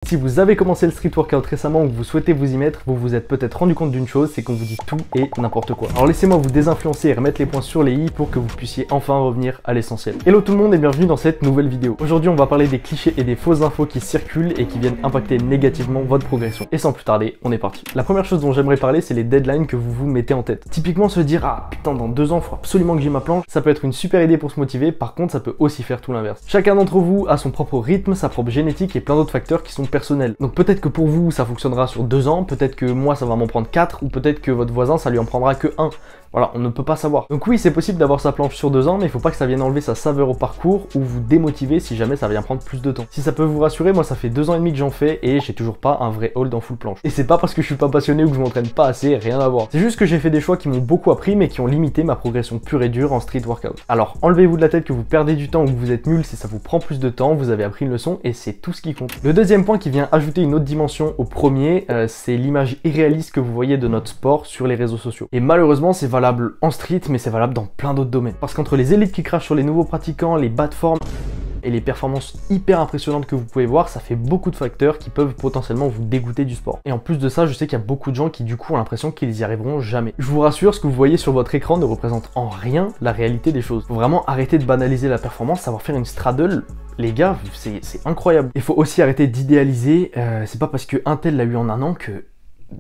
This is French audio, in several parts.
Si vous avez commencé le street workout récemment ou que vous souhaitez vous y mettre, vous vous êtes peut-être rendu compte d'une chose, c'est qu'on vous dit tout et n'importe quoi. Alors laissez-moi vous désinfluencer et remettre les points sur les i pour que vous puissiez enfin revenir à l'essentiel. Hello tout le monde et bienvenue dans cette nouvelle vidéo. Aujourd'hui on va parler des clichés et des fausses infos qui circulent et qui viennent impacter négativement votre progression. Et sans plus tarder, on est parti. La première chose dont j'aimerais parler, c'est les deadlines que vous vous mettez en tête. Typiquement se dire ah putain dans 2 ans il faut absolument que j'ai ma planche, ça peut être une super idée pour se motiver, par contre ça peut aussi faire tout l'inverse. Chacun d'entre vous a son propre rythme, sa propre génétique et plein d'autres facteurs qui sont personnels. Donc peut-être que pour vous ça fonctionnera sur 2 ans, peut-être que moi ça va m'en prendre 4 ou peut-être que votre voisin ça lui en prendra que 1. Voilà, on ne peut pas savoir. Donc oui, c'est possible d'avoir sa planche sur 2 ans, mais il faut pas que ça vienne enlever sa saveur au parcours ou vous démotiver si jamais ça vient prendre plus de temps. Si ça peut vous rassurer, moi ça fait 2 ans et demi que j'en fais et j'ai toujours pas un vrai hold en full planche. Et c'est pas parce que je suis pas passionné ou que je m'entraîne pas assez, rien à voir. C'est juste que j'ai fait des choix qui m'ont beaucoup appris mais qui ont limité ma progression pure et dure en street workout. Alors enlevez-vous de la tête que vous perdez du temps ou que vous êtes nul si ça vous prend plus de temps, vous avez appris une leçon et c'est tout ce qui compte. Le deuxième point qui vient ajouter une autre dimension au premier, c'est l'image irréaliste que vous voyez de notre sport sur les réseaux sociaux. Et malheureusement c'est valable en street mais c'est valable dans plein d'autres domaines. Parce qu'entre les élites qui crachent sur les nouveaux pratiquants, les bas de forme et les performances hyper impressionnantes que vous pouvez voir, ça fait beaucoup de facteurs qui peuvent potentiellement vous dégoûter du sport. Et en plus de ça, je sais qu'il y a beaucoup de gens qui du coup ont l'impression qu'ils y arriveront jamais. Je vous rassure, ce que vous voyez sur votre écran ne représente en rien la réalité des choses. Faut vraiment arrêter de banaliser la performance, savoir faire une straddle. Les gars, c'est incroyable. Il faut aussi arrêter d'idéaliser, c'est pas parce que un tel l'a eu en 1 an que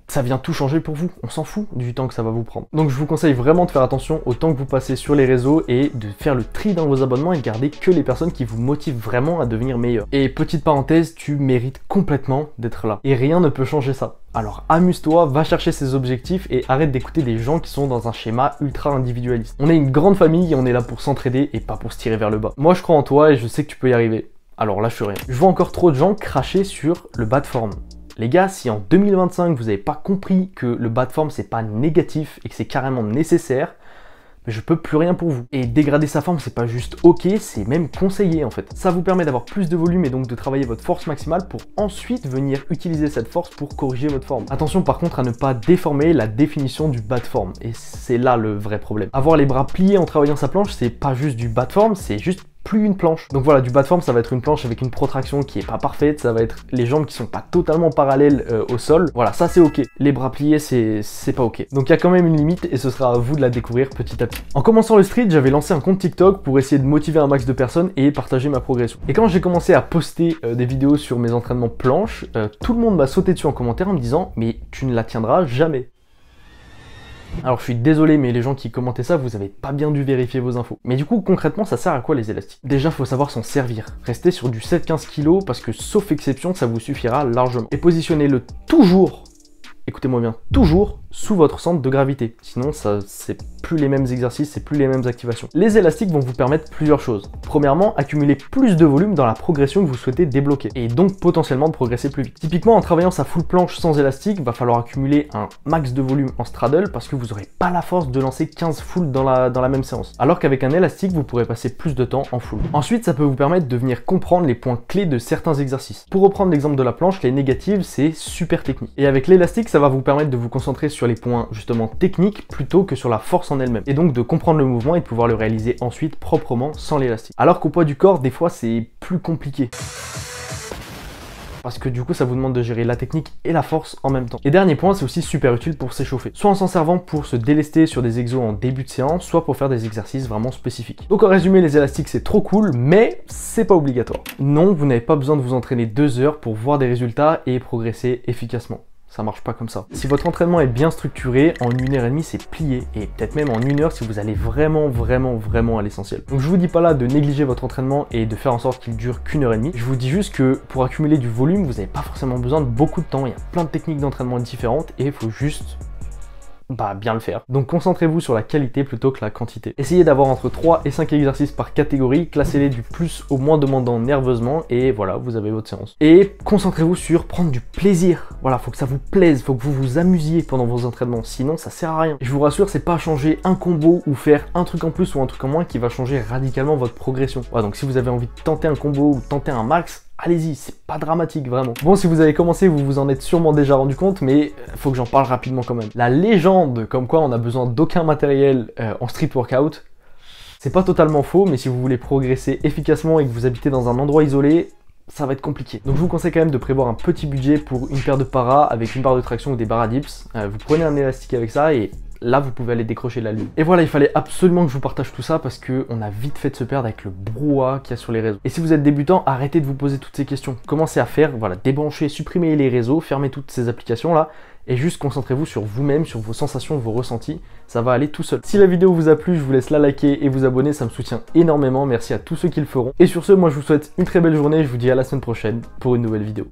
ça vient tout changer pour vous, on s'en fout du temps que ça va vous prendre. Donc je vous conseille vraiment de faire attention au temps que vous passez sur les réseaux et de faire le tri dans vos abonnements et de garder que les personnes qui vous motivent vraiment à devenir meilleur. Et petite parenthèse, tu mérites complètement d'être là. Et rien ne peut changer ça. Alors amuse-toi, va chercher ses objectifs et arrête d'écouter des gens qui sont dans un schéma ultra individualiste. On est une grande famille et on est là pour s'entraider et pas pour se tirer vers le bas. Moi je crois en toi et je sais que tu peux y arriver. Alors lâche rien. Je vois encore trop de gens cracher sur le bas de forme. Les gars, si en 2025 vous n'avez pas compris que le bas de forme c'est pas négatif et que c'est carrément nécessaire, mais je peux plus rien pour vous. Et dégrader sa forme c'est pas juste ok, c'est même conseillé en fait. Ça vous permet d'avoir plus de volume et donc de travailler votre force maximale pour ensuite venir utiliser cette force pour corriger votre forme. Attention par contre à ne pas déformer la définition du bas de forme et c'est là le vrai problème. Avoir les bras pliés en travaillant sa planche c'est pas juste du bas de forme, c'est juste plus une planche. Donc voilà, du bas de forme, ça va être une planche avec une protraction qui est pas parfaite, ça va être les jambes qui sont pas totalement parallèles au sol. Voilà, ça c'est ok. Les bras pliés, c'est pas ok. Donc il y a quand même une limite et ce sera à vous de la découvrir petit à petit. En commençant le street, j'avais lancé un compte TikTok pour essayer de motiver un max de personnes et partager ma progression. Et quand j'ai commencé à poster des vidéos sur mes entraînements planches, tout le monde m'a sauté dessus en commentaire en me disant « Mais tu ne la tiendras jamais ». Alors je suis désolé mais les gens qui commentaient ça, vous avez pas bien dû vérifier vos infos. Mais du coup concrètement ça sert à quoi les élastiques? Déjà faut savoir s'en servir. Restez sur du 7-15 kg parce que sauf exception ça vous suffira largement. Et positionnez-le toujours, écoutez-moi bien, toujours sous votre centre de gravité. Sinon ça c'est plus les mêmes exercices, c'est plus les mêmes activations. Les élastiques vont vous permettre plusieurs choses. Premièrement, accumuler plus de volume dans la progression que vous souhaitez débloquer et donc potentiellement de progresser plus vite. Typiquement en travaillant sa full planche sans élastique, va falloir accumuler un max de volume en straddle parce que vous n'aurez pas la force de lancer 15 full dans la même séance. Alors qu'avec un élastique, vous pourrez passer plus de temps en full. Ensuite, ça peut vous permettre de venir comprendre les points clés de certains exercices. Pour reprendre l'exemple de la planche, les négatives, c'est super technique. Et avec l'élastique, ça va vous permettre de vous concentrer sur les points justement techniques plutôt que sur la force en elle-même. Et donc de comprendre le mouvement et de pouvoir le réaliser ensuite proprement sans l'élastique. Alors qu'au poids du corps, des fois c'est plus compliqué. Parce que du coup ça vous demande de gérer la technique et la force en même temps. Et dernier point, c'est aussi super utile pour s'échauffer. Soit en s'en servant pour se délester sur des exos en début de séance, soit pour faire des exercices vraiment spécifiques. Donc en résumé, les élastiques c'est trop cool, mais c'est pas obligatoire. Non, vous n'avez pas besoin de vous entraîner 2 heures pour voir des résultats et progresser efficacement. Ça marche pas comme ça. Si votre entraînement est bien structuré, en 1h30 c'est plié, et peut-être même en 1 heure si vous allez vraiment à l'essentiel. Donc je vous dis pas là de négliger votre entraînement et de faire en sorte qu'il dure qu'1h30, je vous dis juste que pour accumuler du volume, vous n'avez pas forcément besoin de beaucoup de temps, il y a plein de techniques d'entraînement différentes et il faut juste bien le faire. Donc concentrez-vous sur la qualité plutôt que la quantité. Essayez d'avoir entre 3 et 5 exercices par catégorie, classez-les du plus au moins demandant nerveusement et voilà, vous avez votre séance. Et concentrez-vous sur prendre du plaisir. Voilà, faut que ça vous plaise, faut que vous vous amusiez pendant vos entraînements, sinon ça sert à rien. Et je vous rassure, c'est pas changer un combo ou faire un truc en plus ou un truc en moins qui va changer radicalement votre progression. Voilà, donc si vous avez envie de tenter un combo ou tenter un max, allez-y, c'est pas dramatique vraiment. Bon, si vous avez commencé, vous vous en êtes sûrement déjà rendu compte, mais faut que j'en parle rapidement quand même. La légende comme quoi on n'a besoin d'aucun matériel en street workout, c'est pas totalement faux, mais si vous voulez progresser efficacement et que vous habitez dans un endroit isolé, ça va être compliqué. Donc je vous conseille quand même de prévoir un petit budget pour une paire de paras avec une barre de traction ou des barres à dips. Vous prenez un élastique avec ça et là vous pouvez aller décrocher la lune. Et voilà, il fallait absolument que je vous partage tout ça parce qu'on a vite fait de se perdre avec le brouhaha qu'il y a sur les réseaux. Et si vous êtes débutant, arrêtez de vous poser toutes ces questions. Commencez à faire, voilà, débrancher, supprimer les réseaux, fermez toutes ces applications là et juste concentrez-vous sur vous-même, sur vos sensations, vos ressentis, ça va aller tout seul. Si la vidéo vous a plu, je vous laisse la liker et vous abonner, ça me soutient énormément, merci à tous ceux qui le feront. Et sur ce, moi je vous souhaite une très belle journée, je vous dis à la semaine prochaine pour une nouvelle vidéo.